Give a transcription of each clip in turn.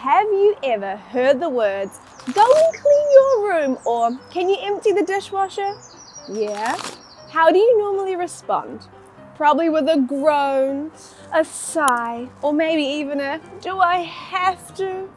Have you ever heard the words, "Go and clean your room," or "Can you empty the dishwasher?" Yeah? How do you normally respond? Probably with a groan, a sigh, or maybe even a, "Do I have to?"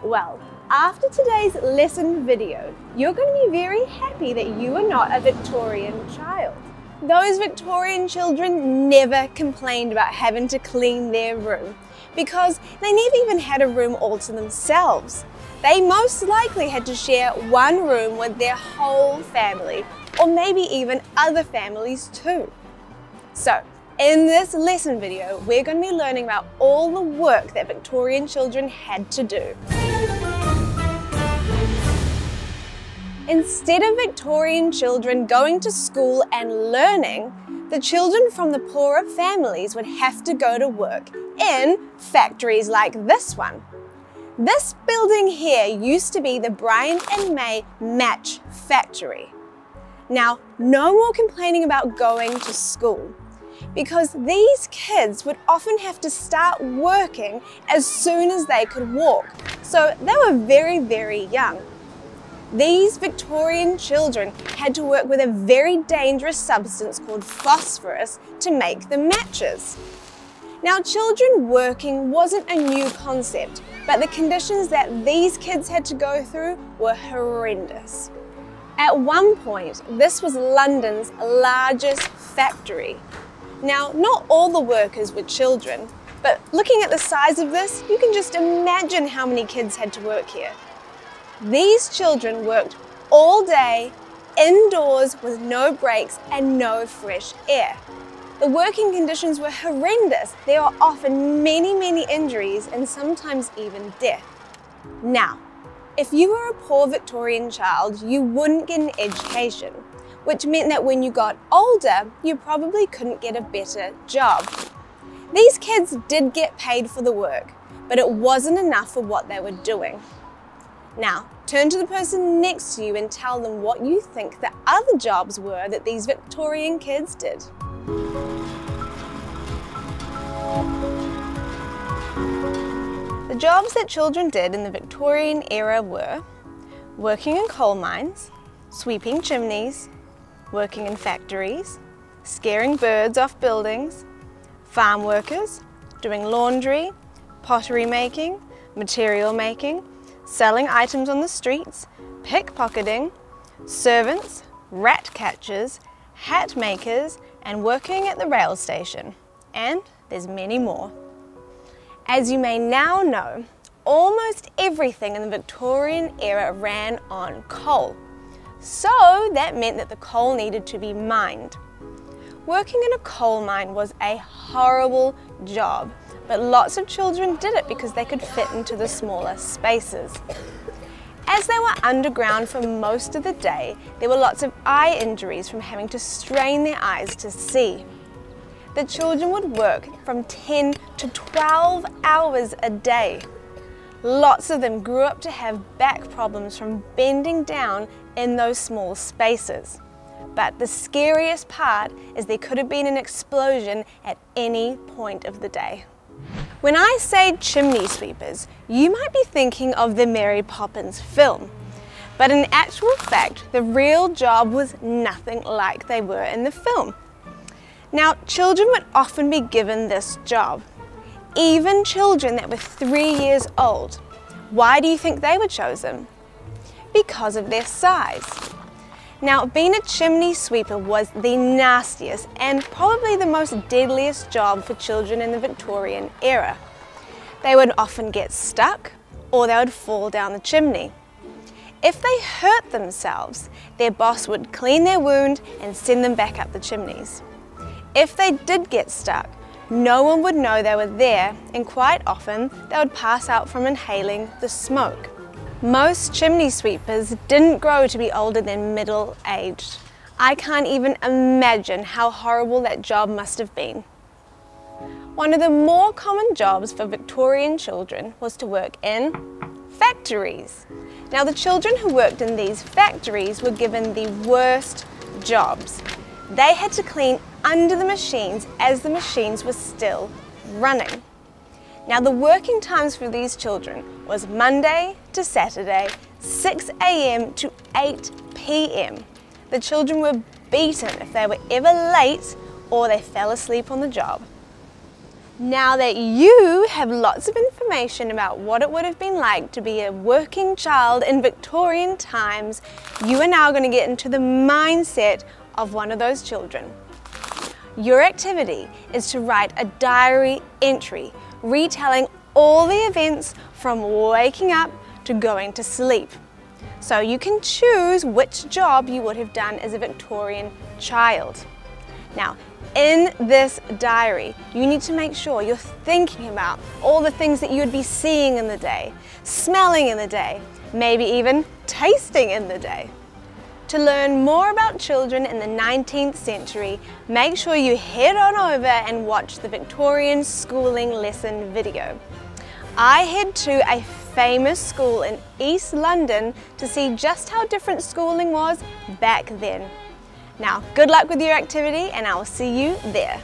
Well, after today's lesson video, you're going to be very happy that you are not a Victorian child. Those Victorian children never complained about having to clean their room because they never even had a room all to themselves. They most likely had to share one room with their whole family, or maybe even other families too. So, in this lesson video, we're going to be learning about all the work that Victorian children had to do. Instead of Victorian children going to school and learning, the children from the poorer families would have to go to work in factories like this one. This building here used to be the Bryant and May match factory. Now, no more complaining about going to school, because these kids would often have to start working as soon as they could walk, so they were very, very young. These Victorian children had to work with a very dangerous substance called phosphorus to make the matches. Now, children working wasn't a new concept, but the conditions that these kids had to go through were horrendous. At one point, this was London's largest factory. Now, not all the workers were children, but looking at the size of this, you can just imagine how many kids had to work here. These children worked all day, indoors with no breaks and no fresh air. The working conditions were horrendous. There were often many injuries and sometimes even death. Now, if you were a poor Victorian child, you wouldn't get an education, which meant that when you got older, you probably couldn't get a better job. These kids did get paid for the work, but it wasn't enough for what they were doing. Now, turn to the person next to you and tell them what you think the other jobs were that these Victorian kids did. The jobs that children did in the Victorian era were working in coal mines, sweeping chimneys, working in factories, scaring birds off buildings, farm workers, doing laundry, pottery making, material making, selling items on the streets, pickpocketing, servants, rat catchers, hat makers, and working at the rail station. And there's many more. As you may now know, almost everything in the Victorian era ran on coal. So that meant that the coal needed to be mined. Working in a coal mine was a horrible job, but lots of children did it because they could fit into the smaller spaces. As they were underground for most of the day, there were lots of eye injuries from having to strain their eyes to see. The children would work from 10 to 12 hours a day. Lots of them grew up to have back problems from bending down in those small spaces. But the scariest part is there could have been an explosion at any point of the day. When I say chimney sweepers, you might be thinking of the Mary Poppins film. But in actual fact, the real job was nothing like they were in the film. Now, children would often be given this job. Even children that were 3 years old. Why do you think they were chosen? Because of their size. Now, being a chimney sweeper was the nastiest and probably the most deadliest job for children in the Victorian era. They would often get stuck or they would fall down the chimney. If they hurt themselves, their boss would clean their wound and send them back up the chimneys. If they did get stuck, no one would know they were there, and quite often they would pass out from inhaling the smoke. Most chimney sweepers didn't grow to be older than middle-aged. I can't even imagine how horrible that job must have been. One of the more common jobs for Victorian children was to work in factories. Now, the children who worked in these factories were given the worst jobs. They had to clean under the machines as the machines were still running. Now the working times for these children was Monday to Saturday, 6 a.m. to 8 p.m. The children were beaten if they were ever late or they fell asleep on the job. Now that you have lots of information about what it would have been like to be a working child in Victorian times, you are now going to get into the mindset of one of those children. Your activity is to write a diary entry retelling all the events from waking up to going to sleep. So you can choose which job you would have done as a Victorian child. Now, in this diary, you need to make sure you're thinking about all the things that you would be seeing in the day, smelling in the day, maybe even tasting in the day. To learn more about children in the 19th century, make sure you head on over and watch the Victorian schooling lesson video. I head to a famous school in East London to see just how different schooling was back then. Now, good luck with your activity and I will see you there.